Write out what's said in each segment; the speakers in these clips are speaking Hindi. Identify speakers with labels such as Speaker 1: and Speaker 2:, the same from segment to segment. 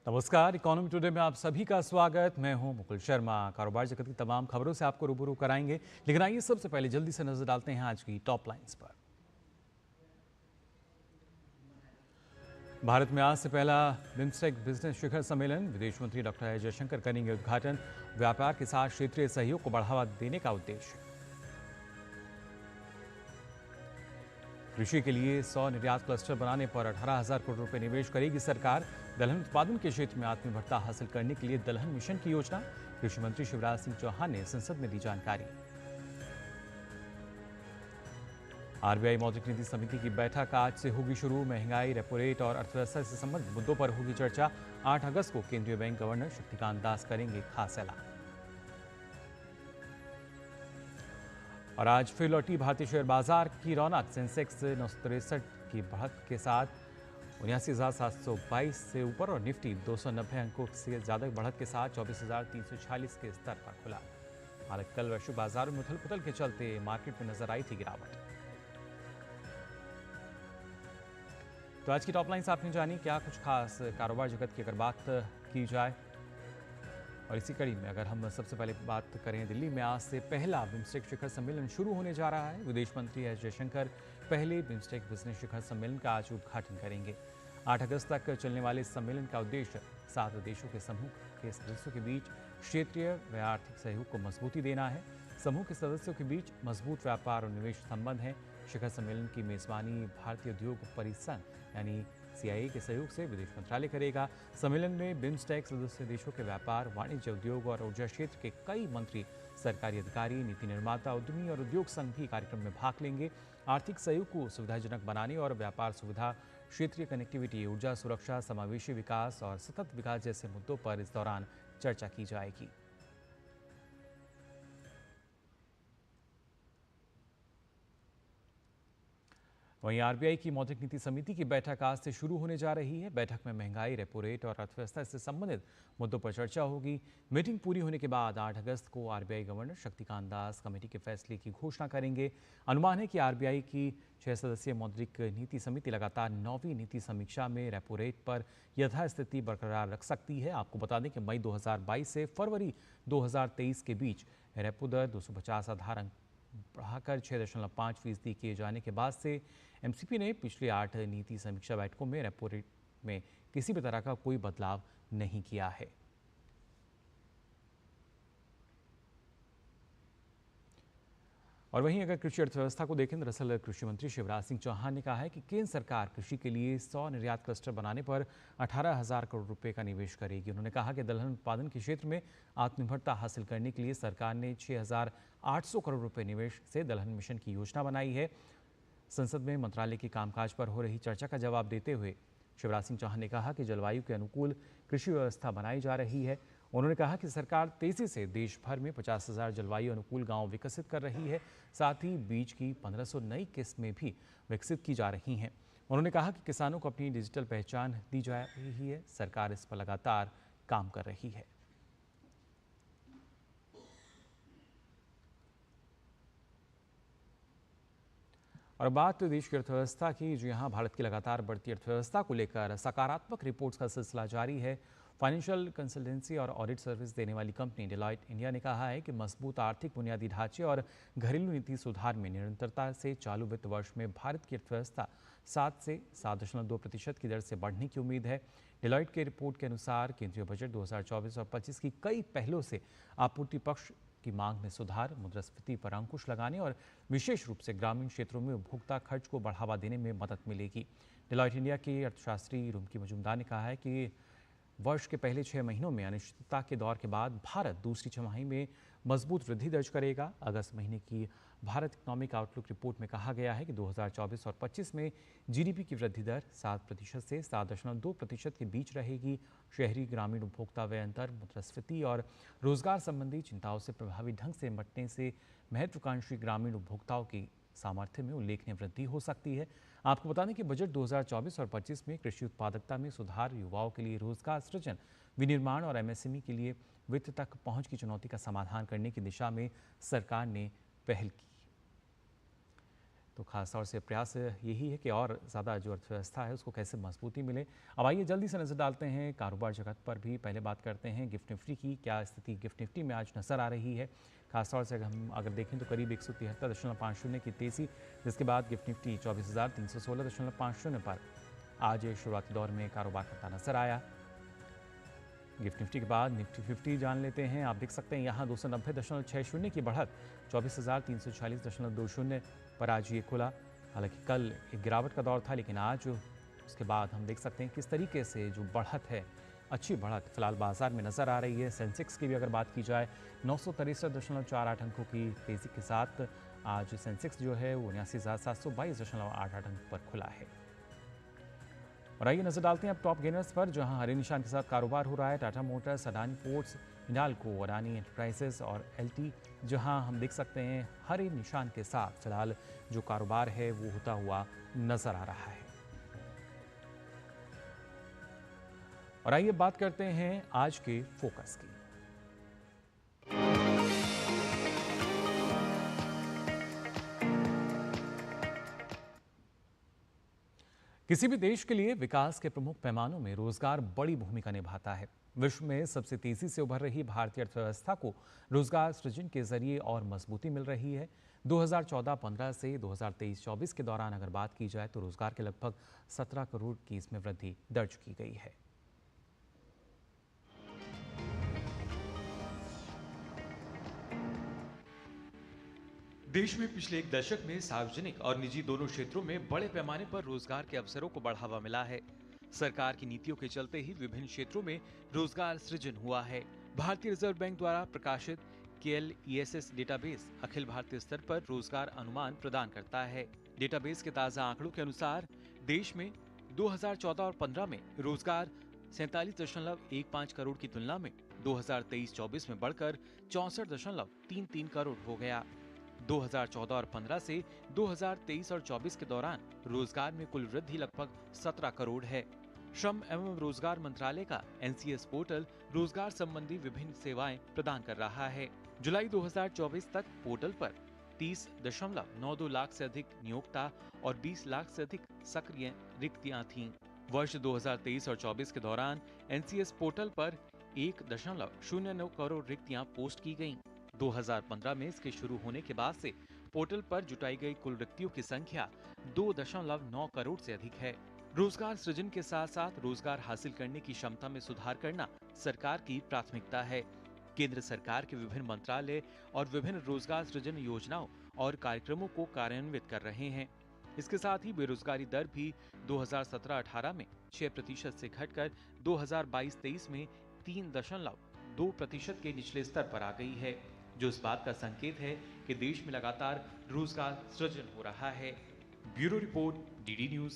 Speaker 1: नमस्कार, इकोनॉमी टुडे में आप सभी का स्वागत। मैं हूं मुकुल शर्मा। कारोबार जगत की तमाम खबरों से आपको रूबरू कराएंगे, लेकिन आइए सबसे पहले जल्दी से नजर डालते हैं आज की टॉप लाइंस पर। भारत में आज से पहला बिम्स्टेक बिजनेस शिखर सम्मेलन, विदेश मंत्री डॉक्टर एस जयशंकर करेंगे उद्घाटन। व्यापार के साथ क्षेत्रीय सहयोग को बढ़ावा देने का उद्देश्य। कृषि के लिए 100 निर्यात क्लस्टर बनाने पर 18,000 करोड़ रुपए निवेश करेगी सरकार। दलहन उत्पादन के क्षेत्र में आत्मनिर्भरता हासिल करने के लिए दलहन मिशन की योजना। कृषि मंत्री शिवराज सिंह चौहान ने संसद में दी जानकारी। आरबीआई मौद्रिक नीति समिति की बैठक आज से होगी शुरू। महंगाई, रेपो रेट और अर्थव्यवस्था से संबंधित मुद्दों पर होगी चर्चा। 8 अगस्त को केंद्रीय बैंक गवर्नर शक्तिकांत दास करेंगे खास ऐलान। और आज फिर लौटी भारतीय शेयर बाजार की रौनक। सेंसेक्स 963 की बढ़त के साथ 79,722 से ऊपर और निफ्टी 290 अंकों से ज्यादा बढ़त के साथ 24,346 के स्तर पर खुला। हालांकि कल वैश्विक बाजार में उथल पुथल के चलते मार्केट में नजर आई थी गिरावट। तो आज की टॉप लाइन्स आपने जानी। क्या कुछ खास कारोबार जगत की अगर बात की जाए, और इसी कड़ी में अगर हम सबसे पहले बात करें, दिल्ली में आज से पहला बिम्स्टेक शिखर सम्मेलन शुरू होने जा रहा है। विदेश मंत्री एस जयशंकर पहले बिम्स्टेक बिजनेस शिखर सम्मेलन का आज उद्घाटन करेंगे। 8 अगस्त तक चलने वाले इस सम्मेलन का उद्देश्य 7 देशों के समूह के सदस्यों के बीच क्षेत्रीय व आर्थिक सहयोग को मजबूती देना है। समूह के सदस्यों के बीच मजबूत व्यापार और निवेश संबंध है। शिखर सम्मेलन की मेजबानी भारतीय उद्योग परिसंघ यानी सीआईआई के सहयोग से विदेश मंत्रालय करेगा। सम्मेलन में बिम्स्टेक सदस्य देशों के व्यापार, वाणिज्य, उद्योग और ऊर्जा क्षेत्र के कई मंत्री, सरकारी अधिकारी, नीति निर्माता, उद्यमी और उद्योग संघ भी कार्यक्रम में भाग लेंगे। आर्थिक सहयोग को सुविधाजनक बनाने और व्यापार सुविधा, क्षेत्रीय कनेक्टिविटी, ऊर्जा सुरक्षा, समावेशी विकास और सतत विकास जैसे मुद्दों पर इस दौरान चर्चा की जाएगी। वहीं आरबीआई की मौद्रिक नीति समिति की बैठक आज से शुरू होने जा रही है। बैठक में महंगाई, रेपो रेट और अर्थव्यवस्था से संबंधित मुद्दों पर चर्चा होगी। मीटिंग पूरी होने के बाद 8 अगस्त को RBI governor Shaktikanta Das committee के फैसले की घोषणा करेंगे। अनुमान है कि आरबीआई की 6 सदस्यीय मौद्रिक नीति समिति लगातार 9वीं नीति समीक्षा में रेपो रेट पर यथास्थिति बरकरार रख सकती है। आपको बता दें कि मई 2022 से फरवरी 2023 के बीच रेपो दर 250 आधार अंक बढ़ाकर 6.5% किए जाने के बाद से एमसीपी ने पिछली 8 नीति समीक्षा बैठकों में रेपो रेट में किसी भी तरह का कोई बदलाव नहीं किया है। और वहीं अगर कृषि अर्थव्यवस्था को देखें, दरअसल कृषि मंत्री शिवराज सिंह चौहान ने कहा है कि केंद्र सरकार कृषि के लिए 100 निर्यात क्लस्टर बनाने पर 18,000 करोड़ रुपए का निवेश करेगी। उन्होंने कहा कि दलहन उत्पादन के क्षेत्र में आत्मनिर्भरता हासिल करने के लिए सरकार ने 6,800 करोड़ रुपए निवेश से दलहन मिशन की योजना बनाई है। संसद में मंत्रालय के कामकाज पर हो रही चर्चा का जवाब देते हुए शिवराज सिंह चौहान ने कहा कि जलवायु के अनुकूल कृषि व्यवस्था बनाई जा रही है। उन्होंने कहा कि सरकार तेजी से देश भर में 50,000 जलवायु अनुकूल गांव विकसित कर रही है। साथ ही बीज की 1500 नई किस्में भी विकसित की जा रही हैं। उन्होंने कहा कि किसानों को अपनी डिजिटल पहचान दी जा रही है। सरकार इस पर लगातार काम कर रही है। और बात देश की अर्थव्यवस्था की, जो यहाँ भारत की लगातार बढ़ती अर्थव्यवस्था को लेकर सकारात्मक रिपोर्ट्स का सिलसिला जारी है। फाइनेंशियल कंसल्टेंसी और ऑडिट सर्विस देने वाली कंपनी डिलॉयट इंडिया ने कहा है कि मजबूत आर्थिक बुनियादी ढांचे और घरेलू नीति सुधार में निरंतरता से चालू वित्त वर्ष में भारत की अर्थव्यवस्था 7 से 7.2% की दर से बढ़ने की उम्मीद है। डिलॉयट के रिपोर्ट के अनुसार केंद्रीय बजट 2024 और 25 की कई पहलों से आपूर्ति पक्ष की मांग में सुधार, मुद्रास्फीति पर अंकुश लगाने और विशेष रूप से ग्रामीण क्षेत्रों में उपभोक्ता खर्च को बढ़ावा देने में मदद मिलेगी। डिलॉयट इंडिया के अर्थशास्त्री रुमकी मजूमदार ने कहा है कि वर्ष के पहले 6 महीनों में अनिश्चितता के दौर के बाद भारत दूसरी छमाही में मजबूत वृद्धि दर्ज करेगा। अगस्त महीने की भारत इकोनॉमिक आउटलुक रिपोर्ट में कहा गया है कि 2024 और 25 में जीडीपी की वृद्धि दर 7% से 7.2% के बीच रहेगी। शहरी ग्रामीण उपभोक्ता व्यय अंतर, मुद्रास्फीति और रोजगार संबंधी चिंताओं से प्रभावी ढंग से निपटने से महत्वाकांक्षी ग्रामीण उपभोक्ताओं की सामर्थ्य में उल्लेखनीय वृद्धि हो सकती है। आपको बता दें कि बजट 2024 और 25 में कृषि उत्पादकता में सुधार, युवाओं के लिए रोजगार सृजन, विनिर्माण और एमएसएमई के लिए वित्त तक पहुंच की चुनौती का समाधान करने की दिशा में सरकार ने पहल की। तो खास तौर से प्रयास यही है कि और ज़्यादा जो अर्थव्यवस्था है उसको कैसे मजबूती मिले। अब आइए जल्दी से नज़र डालते हैं कारोबार जगत पर भी। पहले बात करते हैं गिफ्ट निफ्टी की। क्या स्थिति गिफ्ट निफ्टी में आज नज़र आ रही है? खासतौर से अगर देखें तो करीब 173.50 की तेज़ी, जिसके बाद गिफ्ट निफ्टी 24,316.50 पर आज शुरुआती दौर में कारोबार करता नजर आया। गिफ्ट निफ्टी के बाद निफ्टी 50 जान लेते हैं। आप देख सकते हैं यहाँ 290.60 की बढ़त 24,346.20 पर आज ये खुला। हालांकि कल एक गिरावट का दौर था, लेकिन आज उसके बाद हम देख सकते हैं किस तरीके से जो बढ़त है, अच्छी बढ़त फिलहाल बाजार में नजर आ रही है। सेंसेक्स की भी अगर बात की जाए 963.48 अंकों की तेजी के साथ आज सेंसेक्स जो है वो 79,722.88 अंक पर खुला है। और आइए नजर डालते हैं अब टॉप गेनर्स पर, जहां हरे निशान के साथ कारोबार हो रहा है। Tata Motors, Adani ports, Hindalco, Adani enterprises और एलटी, जहां हम देख सकते हैं हरे निशान के साथ फिलहाल जो कारोबार है वो होता हुआ नजर आ रहा है। और आइए बात करते हैं आज के फोकस की। किसी भी देश के लिए विकास के प्रमुख पैमानों में रोजगार बड़ी भूमिका निभाता है। विश्व में सबसे तेजी से उभर रही भारतीय अर्थव्यवस्था को रोजगार सृजन के जरिए और मजबूती मिल रही है। 2014-15 से 2023-24 के दौरान अगर बात की जाए तो रोजगार के लगभग 17 करोड़ की इसमें वृद्धि दर्ज की गई है।
Speaker 2: देश में पिछले एक दशक में सार्वजनिक और निजी दोनों क्षेत्रों में बड़े पैमाने पर रोजगार के अवसरों को बढ़ावा मिला है। सरकार की नीतियों के चलते ही विभिन्न क्षेत्रों में रोजगार सृजन हुआ है। भारतीय रिजर्व बैंक द्वारा प्रकाशित KLESS डेटाबेस अखिल भारतीय स्तर पर रोजगार अनुमान प्रदान करता है। डेटाबेस के ताजा आंकड़ों के अनुसार देश में 2014 और 15 में रोजगार 47.15 करोड़ की तुलना में 2023-24 में बढ़कर 64.33 करोड़ हो गया। 2014 और 15 से 2023 और 24 के दौरान रोजगार में कुल वृद्धि लगभग 17 करोड़ है। श्रम एवं रोजगार मंत्रालय का NCS पोर्टल रोजगार संबंधी विभिन्न सेवाएं प्रदान कर रहा है। जुलाई 2024 तक पोर्टल पर 30.92 लाख से अधिक नियोक्ता और 20 लाख से अधिक सक्रिय रिक्तियां थीं। वर्ष 2023 और 24 के दौरान NCS पोर्टल पर 1.09 करोड़ रिक्तियां पोस्ट की गईं। 2015 में इसके शुरू होने के बाद से पोर्टल पर जुटाई गई कुल रिक्तियों की संख्या 2.9 करोड़ से अधिक है। रोजगार सृजन के साथ साथ रोजगार हासिल करने की क्षमता में सुधार करना सरकार की प्राथमिकता है। केंद्र सरकार के विभिन्न मंत्रालय और विभिन्न रोजगार सृजन योजनाओं और कार्यक्रमों को कार्यान्वित कर रहे हैं। इसके साथ ही बेरोजगारी दर भी 2017-18 में 6% से घटकर 2022-23 में 3.2% के निचले स्तर पर आ गई है, जो इस बात का संकेत है कि देश में लगातार रोजगार सृजन हो रहा है। Bureau report, DD news.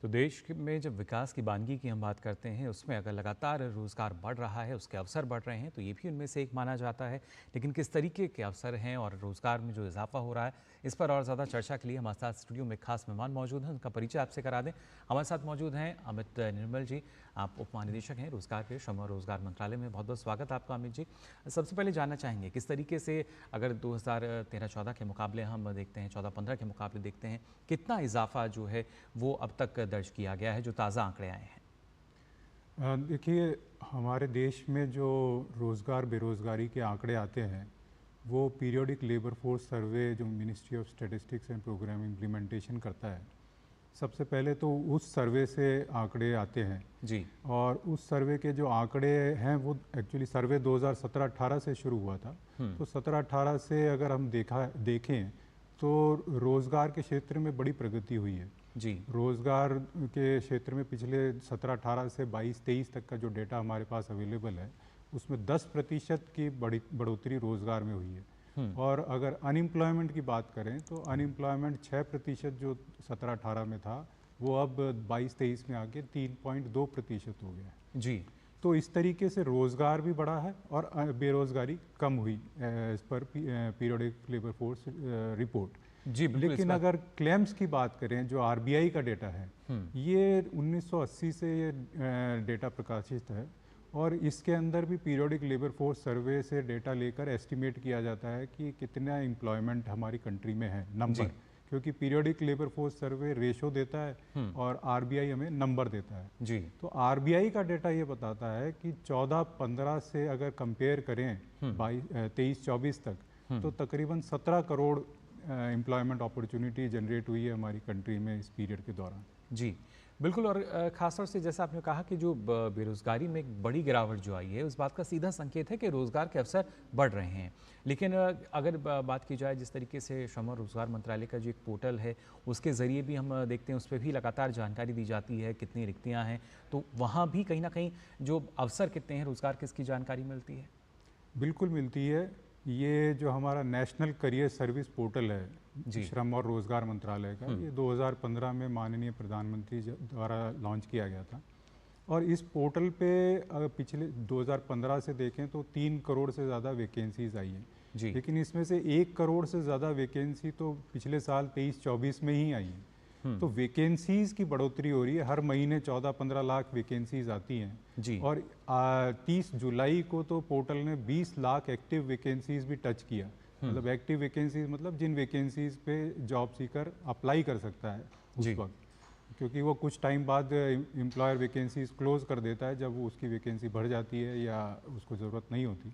Speaker 1: तो देश में जब विकास की बानगी की हम बात करते हैं, उसमें अगर लगातार रोजगार बढ़ रहा है, उसके अवसर बढ़ रहे हैं, तो ये भी उनमें से एक माना जाता है। लेकिन किस तरीके के अवसर हैं और रोजगार में जो इजाफा हो रहा है, इस पर और ज़्यादा चर्चा के लिए हमारे साथ स्टूडियो में खास मेहमान मौजूद हैं। उनका परिचय आपसे करा दें। हमारे साथ मौजूद हैं अमित निर्मल जी। आप उप महानिदेशक हैं रोजगार के श्रम और रोजगार मंत्रालय में। बहुत बहुत स्वागत आपका अमित जी। सबसे पहले जानना चाहेंगे किस तरीके से अगर 2013-14 के मुकाबले हम देखते हैं, 14-15 के मुकाबले देखते हैं, कितना इजाफा जो है वो अब तक दर्ज किया गया है, जो ताज़ा आंकड़े आए हैं?
Speaker 3: देखिए, हमारे देश में जो रोज़गार बेरोज़गारी के आंकड़े आते हैं वो पीरियोडिक लेबर फोर्स सर्वे जो ministry of statistics and programme implementation करता है, सबसे पहले तो उस सर्वे से आंकड़े आते हैं
Speaker 1: जी। और
Speaker 3: उस सर्वे के जो आंकड़े हैं वो एक्चुअली सर्वे 2017-18 से शुरू हुआ था। तो 17-18 से अगर हम देखें तो रोज़गार के क्षेत्र में बड़ी प्रगति हुई है
Speaker 1: जी।
Speaker 3: रोज़गार के क्षेत्र में पिछले 17-18 से 22-23 तक का जो डेटा हमारे पास अवेलेबल है उसमें 10% की बढ़ोतरी रोज़गार में हुई है। और अगर अनएम्प्लॉयमेंट की बात करें तो अनएम्प्लॉयमेंट 6% जो 17-18 में था वो अब 22-23 में आके 3.2% हो गया है
Speaker 1: जी।
Speaker 3: तो इस तरीके से रोज़गार भी बढ़ा है और बेरोज़गारी कम हुई इस पर पीरियोडिक लेबर फोर्स रिपोर्ट
Speaker 1: जी।
Speaker 3: लेकिन अगर क्लेम्स की बात करें जो RBI का डेटा है, ये 1980 से ये डेटा प्रकाशित है और इसके अंदर भी पीरियोडिक लेबर फोर्स सर्वे से डेटा लेकर एस्टिमेट किया जाता है कि कितना एम्प्लॉयमेंट हमारी कंट्री में है, नंबर, क्योंकि पीरियोडिक लेबर फोर्स सर्वे रेशो देता है और आरबीआई हमें नंबर देता है
Speaker 1: जी।
Speaker 3: तो आरबीआई का डेटा ये बताता है कि 14-15 से अगर कंपेयर करें 23-24 तक, तो तकरीबन 17 करोड़ एम्प्लॉयमेंट अपॉर्चुनिटी जनरेट हुई है हमारी कंट्री में इस पीरियड के दौरान।
Speaker 1: जी बिल्कुल, और खासतौर से जैसा आपने कहा कि जो बेरोजगारी में एक बड़ी गिरावट जो आई है, उस बात का सीधा संकेत है कि रोजगार के अवसर बढ़ रहे हैं। लेकिन अगर बात की जाए जिस तरीके से श्रम और रोजगार मंत्रालय का जो एक पोर्टल है, उसके ज़रिए भी हम देखते हैं, उस पर भी लगातार जानकारी दी जाती है कितनी रिक्तियाँ हैं, तो वहाँ भी कहीं ना कहीं जो अवसर कितने हैं, रोजगार किसकी जानकारी मिलती है?
Speaker 3: बिल्कुल मिलती है। ये जो हमारा नेशनल करियर सर्विस पोर्टल है श्रम और रोजगार मंत्रालय का, ये 2015 में माननीय प्रधानमंत्री द्वारा लॉन्च किया गया था। और इस पोर्टल पे अगर पिछले 2015 से देखें तो 3 करोड़ से ज़्यादा वैकेंसीज आई हैं, लेकिन इसमें से 1 करोड़ से ज़्यादा वैकेंसी तो पिछले साल 23-24 में ही आई है। तो वैकेंसीज की बढ़ोतरी हो रही है, हर महीने 14-15 लाख वैकेंसीज आती हैं और 30 जुलाई को तो पोर्टल ने 20 लाख एक्टिव वैकेंसीज भी टच किया। मतलब एक्टिव वैकेंसीज मतलब जिन वैकेंसीज पे जॉब सीकर अप्लाई कर सकता है उस वक्त, क्योंकि वो कुछ टाइम बाद एम्प्लॉयर वैकेंसीज क्लोज कर देता है जब उसकी वैकेंसी बढ़ जाती है या उसको ज़रूरत नहीं होती।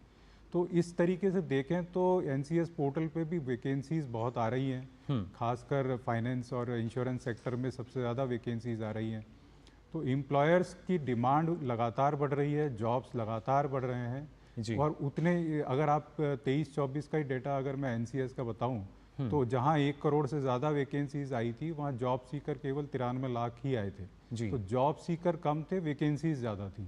Speaker 3: तो इस तरीके से देखें तो एनसीएस पोर्टल पे भी वैकेंसीज बहुत आ रही हैं, खासकर फाइनेंस और इंश्योरेंस सेक्टर में सबसे ज़्यादा वैकेंसीज आ रही हैं। तो एम्प्लॉयर्स की डिमांड लगातार बढ़ रही है, जॉब्स लगातार बढ़ रहे हैं और उतने, अगर आप 23-24 का ही डेटा अगर मैं एनसीएस का बताऊं तो जहां 1 करोड़ से ज़्यादा वैकेंसीज आई थी, वहां जॉब सीकर केवल 93 लाख ही आए थे। तो जॉब सीकर कम थे, वैकेंसीज ज़्यादा थी।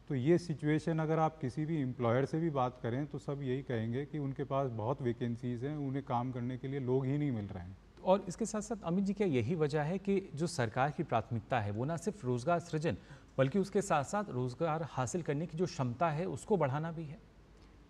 Speaker 3: तो ये सिचुएशन अगर आप किसी भी एम्प्लॉयर से भी बात करें तो सब यही कहेंगे कि उनके पास बहुत वैकेंसीज हैं, उन्हें काम करने के लिए लोग ही नहीं मिल रहे हैं।
Speaker 1: और इसके साथ साथ अमित जी, क्या यही वजह है कि जो सरकार की प्राथमिकता है वो ना सिर्फ रोजगार सृजन, बल्कि उसके साथ साथ रोजगार हासिल करने की जो क्षमता है उसको बढ़ाना भी है?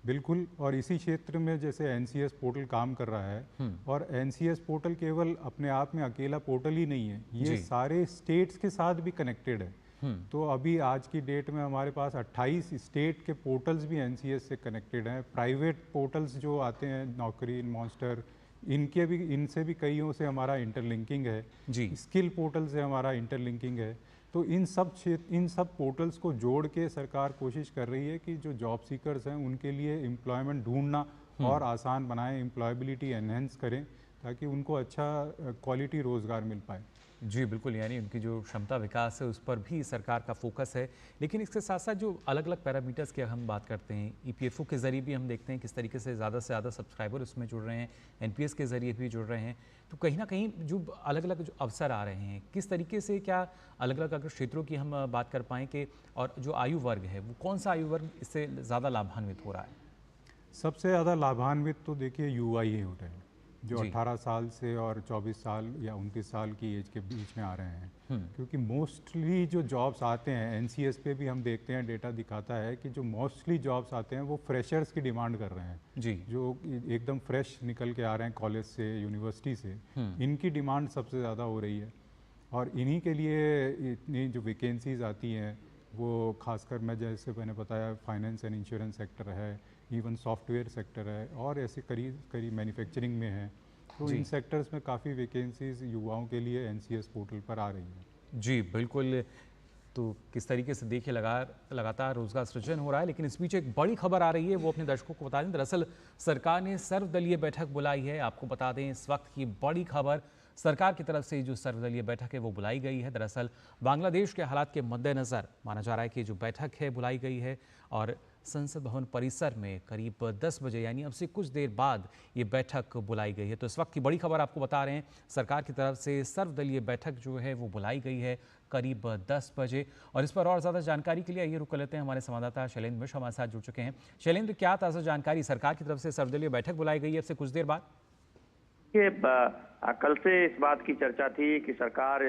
Speaker 3: बिल्कुल, और इसी क्षेत्र में जैसे एनसीएस पोर्टल काम कर रहा है, और एनसीएस पोर्टल केवल अपने आप में अकेला पोर्टल ही नहीं है, ये सारे स्टेट्स के साथ भी कनेक्टेड है। तो अभी आज की डेट में हमारे पास 28 स्टेट के पोर्टल्स भी एनसीएस से कनेक्टेड हैं। प्राइवेट पोर्टल्स जो आते हैं, नौकरी, मॉन्स्टर, इनसे भी कईयों से हमारा इंटरलिंकिंग है। स्किल पोर्टल से हमारा इंटरलिंकिंग है। तो इन सब पोर्टल्स को जोड़ के सरकार कोशिश कर रही है कि जो जॉब सीकर्स हैं उनके लिए एम्प्लॉयमेंट ढूंढना और आसान बनाएं, एम्प्लॉयबिलिटी एनहेंस करें ताकि उनको अच्छा क्वालिटी रोज़गार मिल पाए।
Speaker 1: जी बिल्कुल, यानी उनकी जो क्षमता विकास है उस पर भी सरकार का फोकस है। लेकिन इसके साथ साथ जो अलग अलग पैरामीटर्स की हम बात करते हैं, ईपीएफओ के ज़रिए भी हम देखते हैं किस तरीके से ज़्यादा सब्सक्राइबर उसमें जुड़ रहे हैं, एनपीएस के ज़रिए भी जुड़ रहे हैं। तो कहीं ना कहीं जो अलग अलग जो अवसर आ रहे हैं, किस तरीके से, क्या अलग अलग अगर क्षेत्रों की हम बात कर पाएँ कि, और जो आयु वर्ग है वो कौन सा आयु वर्ग इससे ज़्यादा लाभान्वित हो रहा है?
Speaker 3: सबसे ज़्यादा लाभान्वित तो देखिए युवा ही हो रहे हैं, जो 18 साल से और 24 साल या 29 साल की एज के बीच में आ रहे हैं। क्योंकि मोस्टली जो जॉब्स आते हैं, एनसीएस पे भी हम देखते हैं, डेटा दिखाता है कि जो मोस्टली जॉब्स आते हैं वो फ्रेशर्स की डिमांड कर रहे हैं, जो एकदम फ्रेश निकल के आ रहे हैं कॉलेज से, यूनिवर्सिटी से, इनकी डिमांड सबसे ज़्यादा हो रही है। और इन्हीं के लिए इतनी जो वैकेंसीज आती हैं वो खासकर मैं जैसे मैंने बताया फाइनेंस एंड इंश्योरेंस सेक्टर है, इवन सॉफ्टवेयर सेक्टर है, और ऐसे करीब मैन्युफैक्चरिंग में है। तो इन सेक्टर्स में काफ़ी वैकेंसीज युवाओं के लिए एनसीएस पोर्टल पर आ रही है।
Speaker 1: जी बिल्कुल, तो किस तरीके से देखिए लगातार रोजगार सृजन हो रहा है। लेकिन इस बीच एक बड़ी खबर आ रही है, वो अपने दर्शकों को बता दें। दरअसल सरकार ने सर्वदलीय बैठक बुलाई है। आपको बता दें इस वक्त की बड़ी खबर, सरकार की तरफ से जो सर्वदलीय बैठक है वो बुलाई गई है। दरअसल बांग्लादेश के हालात के मद्देनज़र माना जा रहा है कि जो बैठक है बुलाई गई है, और संसद भवन परिसर में करीब 10 बजे, यानी अब से कुछ देर बाद ये बैठक बुलाई गई है। तो इस वक्त की बड़ी खबर आपको बता रहे हैं, सरकार की तरफ से सर्वदलीय बैठक जो है वो बुलाई गई है करीब 10 बजे। और इस पर और ज़्यादा जानकारी के लिए आइए रुक लेते हैं, हमारे संवाददाता शैलेंद्र मिश्र हमारे साथ जुड़ चुके हैं। शैलेंद्र, क्या ताज़ा जानकारी, सरकार की तरफ से सर्वदलीय बैठक बुलाई गई है अब से कुछ देर बाद?
Speaker 4: कल से इस बात की चर्चा थी कि सरकार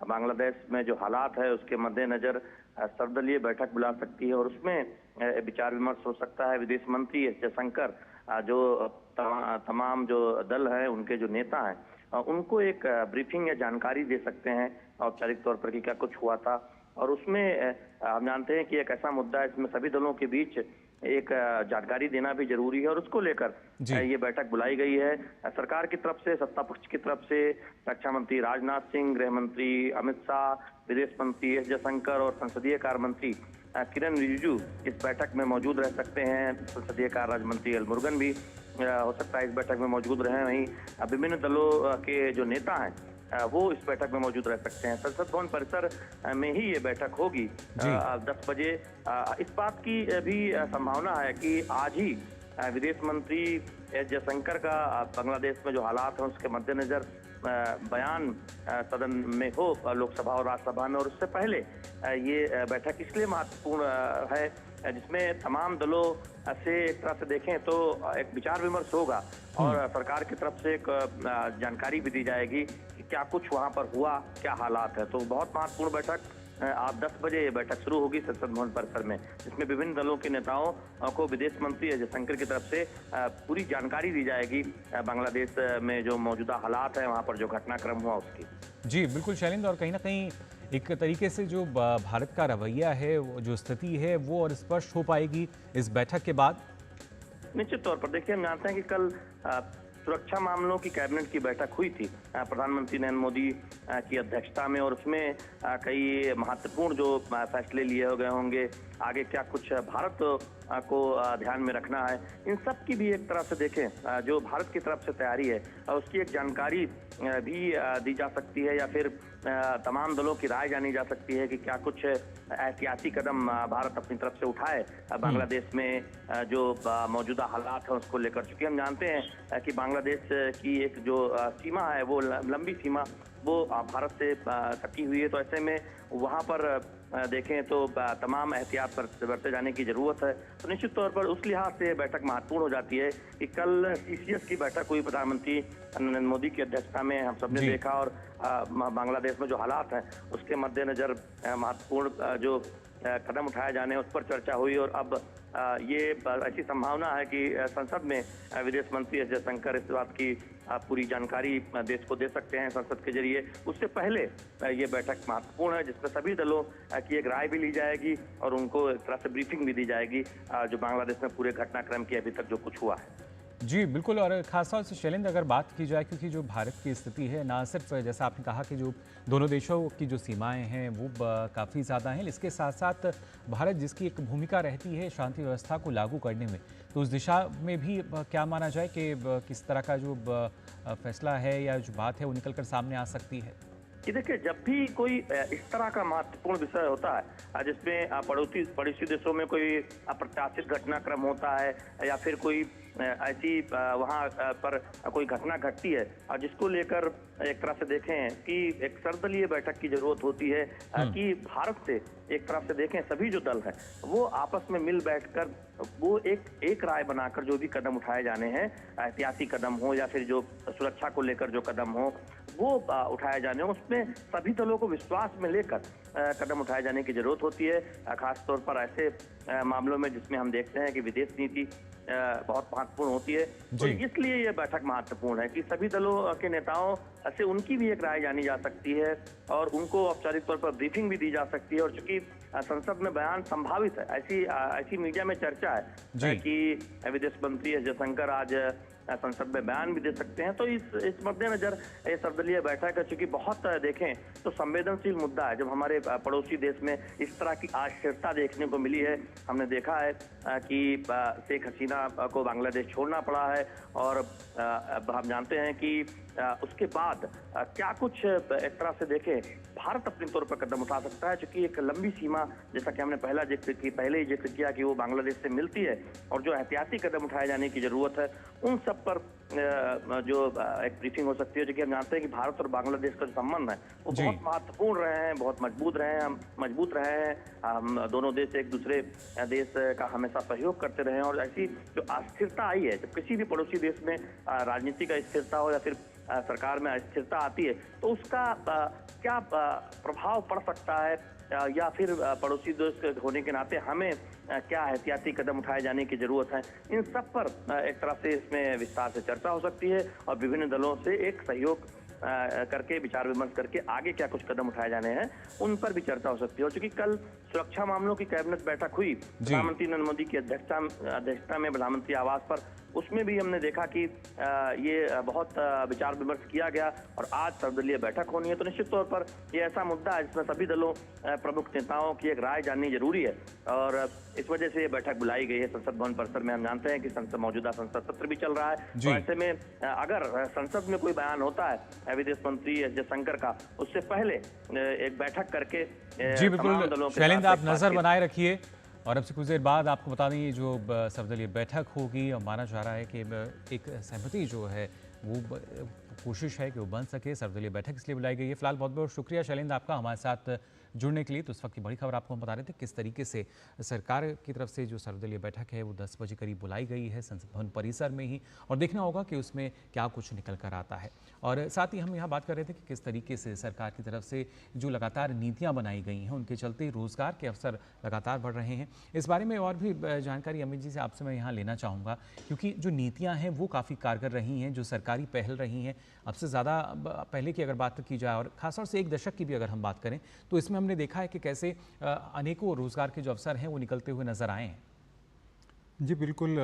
Speaker 4: बांग्लादेश में जो हालात है उसके मद्देनजर सर्वदलीय बैठक बुला सकती है और उसमें विचार विमर्श हो सकता है। विदेश मंत्री एस जयशंकर जो तमाम जो दल है, उनके जो नेता हैं, उनको एक ब्रीफिंग या जानकारी दे सकते हैं औपचारिक तौर पर कि क्या कुछ हुआ था और उसमें हम जानते हैं कि एक ऐसा मुद्दा है इसमें सभी दलों के बीच एक जानकारी देना भी जरूरी है और उसको लेकर ये बैठक बुलाई गई है। सरकार की तरफ से, सत्ता पक्ष की तरफ से रक्षा मंत्री राजनाथ सिंह, गृह मंत्री अमित शाह, विदेश मंत्री एस जयशंकर और संसदीय कार्य मंत्री किरण रिजिजू इस बैठक में मौजूद रह सकते हैं। संसदीय कार्य राज्य मंत्री एल मुरुगन भी हो सकता है इस बैठक में मौजूद रहे। वहीं विभिन्न दलों के जो नेता हैं वो इस बैठक में मौजूद रह सकते हैं। संसद भवन परिसर में ही ये बैठक होगी 10 बजे। इस बात की भी संभावना है कि आज ही विदेश मंत्री एस जयशंकर का बांग्लादेश में जो हालात हैं उसके मद्देनजर बयान सदन में हो, लोकसभा और राज्यसभा में। और उससे पहले ये बैठक इसलिए महत्वपूर्ण है जिसमें तमाम दलों से एक तरह से देखें तो एक विचार विमर्श होगा और सरकार की तरफ से एक जानकारी भी दी जाएगी कि क्या कुछ वहां पर हुआ, क्या हालात है। तो बहुत महत्वपूर्ण बैठक आप 10 बजे ये बैठक शुरू होगी संसद भवन परिसर में, जिसमें विभिन्न दलों के नेताओं को विदेश मंत्री जयशंकर की तरफ से पूरी जानकारी दी जाएगी बांग्लादेश में जो मौजूदा हालात है, वहां पर जो घटनाक्रम हुआ उसकी।
Speaker 1: जी बिल्कुल शैलेंद्र, और कहीं ना कहीं एक तरीके से जो भारत का रवैया है, जो स्थिति है, वो और स्पष्ट हो पाएगी इस बैठक के बाद।
Speaker 4: निश्चित तौर पर देखिए, हम जानते हैं कि कल सुरक्षा मामलों की कैबिनेट की बैठक हुई थी प्रधानमंत्री नरेंद्र मोदी की अध्यक्षता में, और उसमें कई महत्वपूर्ण जो फैसले लिए गए होंगे, आगे क्या कुछ भारत को ध्यान में रखना है, इन सब की भी एक तरह से देखें जो भारत की तरफ से तैयारी है उसकी एक जानकारी भी दी जा सकती है, या फिर तमाम दलों की राय जानी जा सकती है कि क्या कुछ एहतियाती कदम भारत अपनी तरफ से उठाए बांग्लादेश में जो मौजूदा हालात हैं उसको लेकर। चूंकि हम जानते हैं कि बांग्लादेश की एक जो सीमा है वो लंबी सीमा वो भारत से सटी हुई है, तो ऐसे में वहाँ पर देखें तो तमाम एहतियात बरते जाने की जरूरत है। तो निश्चित तौर पर उस लिहाज से बैठक महत्वपूर्ण हो जाती है कि कल सीसीएस की बैठक हुई प्रधानमंत्री नरेंद्र मोदी की अध्यक्षता में, हम सबने देखा, और बांग्लादेश में जो हालात हैं उसके मद्देनजर महत्वपूर्ण जो कदम उठाए जाने उस पर चर्चा हुई। और अब ये ऐसी संभावना है कि संसद में विदेश मंत्री एस जयशंकर इस बात की पूरी जानकारी देश को दे सकते हैं संसद के जरिए। उससे पहले ये बैठक महत्वपूर्ण है जिसमें सभी दलों की एक राय भी ली जाएगी और उनको एक तरह से ब्रीफिंग भी दी जाएगी जो बांग्लादेश में पूरे घटनाक्रम की अभी तक जो कुछ हुआ है।
Speaker 1: जी बिल्कुल, और खासतौर से शैलेंद्र अगर बात की जाए, क्योंकि जो भारत की स्थिति है, ना सिर्फ जैसा आपने कहा कि जो दोनों देशों की जो सीमाएं हैं वो काफ़ी ज़्यादा हैं, इसके साथ साथ भारत जिसकी एक भूमिका रहती है शांति व्यवस्था को लागू करने में, तो उस दिशा में भी क्या माना जाए कि किस तरह का जो फैसला है या जो बात है वो निकल कर सामने आ सकती है?
Speaker 4: कि देखिए, जब भी कोई इस तरह का महत्वपूर्ण विषय होता है जिसमें पड़ोसी देशों में कोई अप्रत्याशित घटनाक्रम होता है या फिर कोई ऐसी वहाँ पर कोई घटना घटती है और जिसको लेकर एक तरह से देखें कि एक सर्वदलीय बैठक की जरूरत होती है कि भारत से एक तरफ से देखें सभी जो दल हैं वो आपस में मिल बैठकर वो एक राय बनाकर जो भी कदम उठाए जाने हैं, एहतियाती कदम हो या फिर जो सुरक्षा को लेकर जो कदम हो वो उठाए जाने हो, उसमें सभी दलों को विश्वास में लेकर कदम उठाए जाने की जरूरत होती है। खासतौर पर ऐसे मामलों में जिसमें हम देखते हैं कि विदेश नीति बहुत महत्वपूर्ण होती है, तो इसलिए ये बैठक महत्वपूर्ण है कि सभी दलों के नेताओं से उनकी भी एक राय जानी जा सकती है और उनको औपचारिक तौर पर ब्रीफिंग भी दी जा सकती है। और चूंकि संसद में बयान संभावित है, ऐसी मीडिया में चर्चा है कि विदेश मंत्री एस जयशंकर आज संसद में बयान भी दे सकते हैं, तो इस मद्देनजर ये सर्वदलीय बैठक है। चूंकि बहुत देखें तो संवेदनशील मुद्दा है, जब हमारे पड़ोसी देश में इस तरह की अस्थिरता देखने को मिली है। हमने देखा है कि शेख हसीना को बांग्लादेश छोड़ना पड़ा है और अब हम जानते हैं कि उसके बाद क्या कुछ एक तरह से देखें भारत अपने तौर पर कदम उठा सकता है, क्योंकि एक लंबी सीमा जैसा कि हमने पहले ही जिक्र किया कि वो बांग्लादेश से मिलती है और जो एहतियाती कदम उठाए जाने की जरूरत है उन सब पर जो एक ब्रीफिंग हो सकती है। जो कि हम जानते हैं कि भारत और बांग्लादेश का जो संबंध है वो बहुत महत्वपूर्ण रहे हैं, बहुत मजबूत रहे हैं। हम दोनों देश एक दूसरे देश का हमेशा सहयोग करते रहे हैं और ऐसी जो अस्थिरता आई है, जब किसी भी पड़ोसी देश में राजनीतिक अस्थिरता हो या फिर सरकार में अस्थिरता आती है तो उसका क्या प्रभाव पड़ सकता है या फिर पड़ोसी देश होने के नाते हमें क्या एहतियाती कदम उठाए जाने की जरूरत है, इन सब पर एक तरह से इसमें विस्तार से चर्चा हो सकती है और विभिन्न दलों से एक सहयोग करके विचार विमर्श करके आगे क्या कुछ कदम उठाए जाने हैं उन पर भी चर्चा हो सकती है। और चूंकि कल सुरक्षा मामलों की कैबिनेट बैठक हुई प्रधानमंत्री नरेंद्र मोदी की अध्यक्षता में प्रधानमंत्री आवास पर, उसमें भी हमने देखा कि ये बहुत विचार विमर्श किया गया और आज सर्वदलीय बैठक होनी है। तो निश्चित तौर पर ये ऐसा मुद्दा है जिसमें सभी दलों प्रमुख नेताओं की एक राय जाननी जरूरी है और इस वजह से ये बैठक बुलाई गई है संसद भवन परिसर में। हम जानते हैं कि मौजूदा संसद सत्र भी चल रहा है, तो ऐसे में अगर संसद में कोई बयान होता है विदेश मंत्री एस जयशंकर का, उससे पहले एक बैठक करके
Speaker 1: जी बिल्कुल शैलेंद्र, आप नजर बनाए रखिए और अब से कुछ देर बाद आपको बता दें ये जो सर्वदलीय बैठक होगी और माना जा रहा है कि एक सहमति जो है वो कोशिश है कि वो बन सके। सर्वदलीय बैठक इसलिए बुलाई गई है। फिलहाल बहुत बहुत शुक्रिया शैलेंद्र आपका हमारे साथ जुड़ने के लिए। तो इस वक्त की बड़ी खबर आपको हम बता रहे थे किस तरीके से सरकार की तरफ से जो सर्वदलीय बैठक है वो 10 बजे करीब बुलाई गई है संसद भवन परिसर में ही, और देखना होगा कि उसमें क्या कुछ निकल कर आता है। और साथ ही हम यहाँ बात कर रहे थे कि किस तरीके से सरकार की तरफ से जो लगातार नीतियाँ बनाई गई हैं उनके चलते रोजगार के अवसर लगातार बढ़ रहे हैं। इस बारे में और भी जानकारी अमित जी से आपसे मैं यहाँ लेना चाहूँगा, क्योंकि जो नीतियाँ हैं वो काफ़ी कारगर रही हैं, जो सरकारी पहल रही हैं अब से ज़्यादा पहले की अगर बात की जाए और खासतौर से एक दशक की भी अगर हम बात करें तो इसमें हमने देखा है कि कैसे अनेकों रोजगार के जो अवसर हैं वो निकलते हुए नजर आए हैं।
Speaker 3: जी बिल्कुल,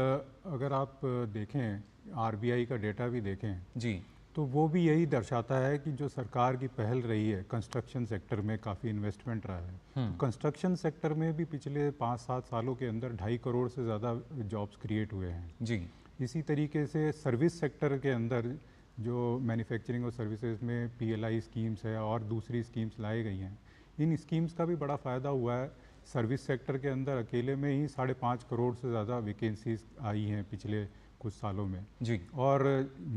Speaker 3: अगर आप देखें आरबीआई का डेटा भी देखें जी तो वो भी यही दर्शाता है कि जो सरकार की पहल रही है कंस्ट्रक्शन सेक्टर में काफ़ी इन्वेस्टमेंट रहा है। कंस्ट्रक्शन सेक्टर में भी पिछले 5-7 सालों के अंदर 2.5 करोड़ से ज़्यादा जॉब्स क्रिएट हुए हैं जी। इसी तरीके से सर्विस सेक्टर के अंदर जो मैन्युफैक्चरिंग और सर्विसेज में पीएलआई स्कीम्स है और दूसरी स्कीम्स लाई गई हैं, इन स्कीम्स का भी बड़ा फ़ायदा हुआ है। सर्विस सेक्टर के अंदर अकेले में ही 5.5 करोड़ से ज़्यादा वैकेंसीज आई हैं पिछले कुछ सालों में जी। और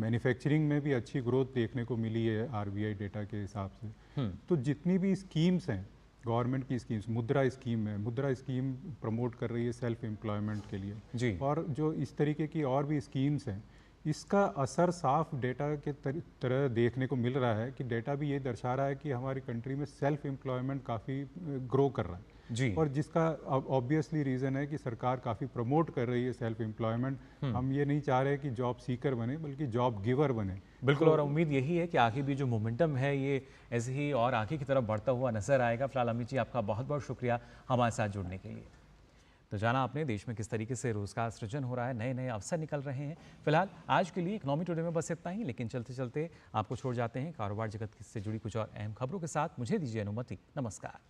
Speaker 3: मैन्युफैक्चरिंग में भी अच्छी ग्रोथ देखने को मिली है आरबीआई डेटा के हिसाब से। तो जितनी भी स्कीम्स हैं गवर्नमेंट की स्कीम्स, मुद्रा स्कीम है, मुद्रा स्कीम प्रमोट कर रही है सेल्फ एम्प्लॉयमेंट के लिए जी। और जो इस तरीके की और भी स्कीम्स हैं, इसका असर साफ डेटा के तरह देखने को मिल रहा है कि डेटा भी ये दर्शा रहा है कि हमारी कंट्री में सेल्फ एम्प्लॉयमेंट काफ़ी ग्रो कर रहा है जी। और जिसका ऑब्वियसली रीज़न है कि सरकार काफ़ी प्रमोट कर रही है सेल्फ एम्प्लॉयमेंट। हम ये नहीं चाह रहे कि जॉब सीकर बने बल्कि जॉब गिवर बने।
Speaker 1: बिल्कुल तो, और उम्मीद यही है कि आगे भी जो मोमेंटम है ये ऐसे ही और आगे की तरफ बढ़ता हुआ नजर आएगा। फिलहाल अमित जी आपका बहुत बहुत शुक्रिया हमारे साथ जुड़ने के लिए। तो जाना आपने देश में किस तरीके से रोजगार सृजन हो रहा है, नए नए अवसर निकल रहे हैं। फिलहाल आज के लिए इकोनॉमी टुडे में बस इतना ही, लेकिन चलते चलते आपको छोड़ जाते हैं कारोबार जगत से जुड़ी कुछ और अहम खबरों के साथ। मुझे दीजिए अनुमति, नमस्कार।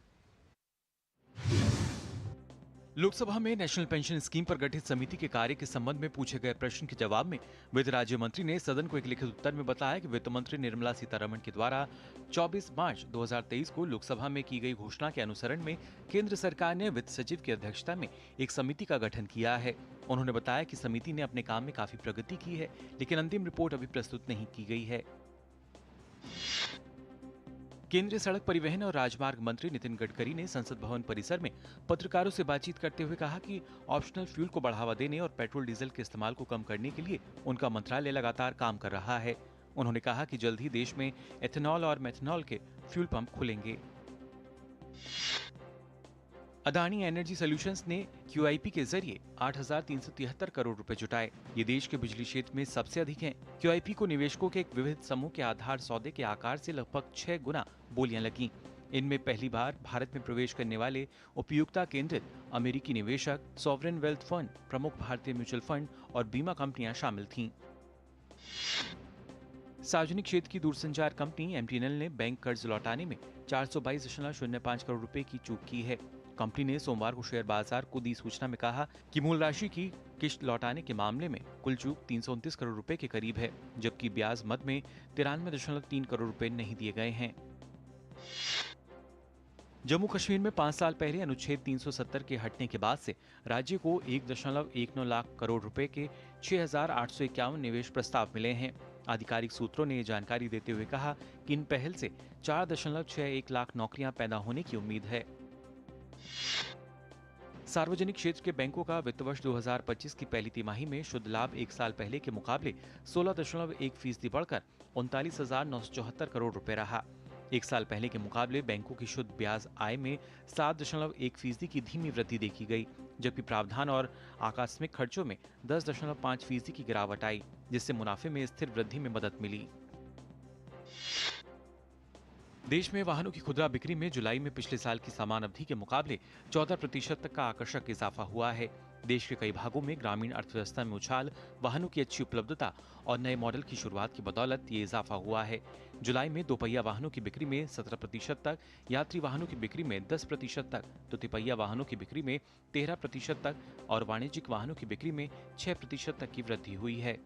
Speaker 2: लोकसभा में नेशनल पेंशन स्कीम पर गठित समिति के कार्य के संबंध में पूछे गए प्रश्न के जवाब में वित्त राज्य मंत्री ने सदन को एक लिखित उत्तर में बताया कि वित्त मंत्री निर्मला सीतारमण के द्वारा 24 मार्च 2023 को लोकसभा में की गई घोषणा के अनुसरण में केंद्र सरकार ने वित्त सचिव की अध्यक्षता में एक समिति का गठन किया है। उन्होंने बताया कि समिति ने अपने काम में काफी प्रगति की है, लेकिन अंतिम रिपोर्ट अभी प्रस्तुत नहीं की गई है। केंद्रीय सड़क परिवहन और राजमार्ग मंत्री नितिन गडकरी ने संसद भवन परिसर में पत्रकारों से बातचीत करते हुए कहा कि ऑप्शनल फ्यूल को बढ़ावा देने और पेट्रोल डीजल के इस्तेमाल को कम करने के लिए उनका मंत्रालय लगातार काम कर रहा है। उन्होंने कहा कि जल्द ही देश में एथेनॉल और मेथनॉल के फ्यूल पंप खुलेंगे। अदानी एनर्जी सॉल्यूशंस ने QIP के जरिए 8,373 करोड़ रुपए जुटाए। ये देश के बिजली क्षेत्र में सबसे अधिक हैं। QIP को निवेशकों के एक विविध समूह के आधार सौदे के आकार से लगभग 6 गुना बोलियां लगीं। इनमें पहली बार भारत में प्रवेश करने वाले उपयुक्तता केंद्रित अमेरिकी निवेशक, सॉवरेन वेल्थ फंड, प्रमुख भारतीय म्यूचुअल फंड और बीमा कंपनियां शामिल थीं। सार्वजनिक क्षेत्र की दूरसंचार कंपनी MTNL ने बैंक कर्ज लौटाने में 422.05 करोड़ रुपए की चूक की है। कंपनी ने सोमवार को शेयर बाजार को दी सूचना में कहा कि मूल राशि की किश्त लौटाने के मामले में कुल चूक 329 करोड़ रुपए के करीब है, जबकि ब्याज मद में 93.3 करोड़ रुपए नहीं दिए गए हैं। जम्मू कश्मीर में 5 साल पहले अनुच्छेद 370 के हटने के बाद से राज्य को 1.19 लाख करोड़ रुपए के 6,851 निवेश प्रस्ताव मिले हैं। आधिकारिक सूत्रों ने जानकारी देते हुए कहा कि इन पहल से 4.61 लाख नौकरियां पैदा होने की उम्मीद है। सार्वजनिक क्षेत्र के बैंकों का वित्त वर्ष 2025 की पहली तिमाही में शुद्ध लाभ एक साल पहले के मुकाबले 16.1% बढ़कर 39,974 करोड़ रुपए रहा। एक साल पहले के मुकाबले बैंकों की शुद्ध ब्याज आय में 7.1% की धीमी वृद्धि देखी गई, जबकि प्रावधान और आकस्मिक खर्चों में 10.5% की गिरावट आई, जिससे मुनाफे में स्थिर वृद्धि में मदद मिली। देश में वाहनों की खुदरा बिक्री में जुलाई में पिछले साल की समान अवधि के मुकाबले 14% तक का आकर्षक इजाफा हुआ है। देश के कई भागों में ग्रामीण अर्थव्यवस्था में उछाल, वाहनों की अच्छी उपलब्धता और नए मॉडल की शुरुआत की बदौलत ये इजाफा हुआ है। जुलाई में दोपहिया वाहनों की बिक्री में 17% तक, यात्री वाहनों की बिक्री में 10% तक, तो तिपहिया वाहनों की बिक्री में 13% तक और वाणिज्यिक वाहनों की बिक्री में 6% तक की वृद्धि हुई है।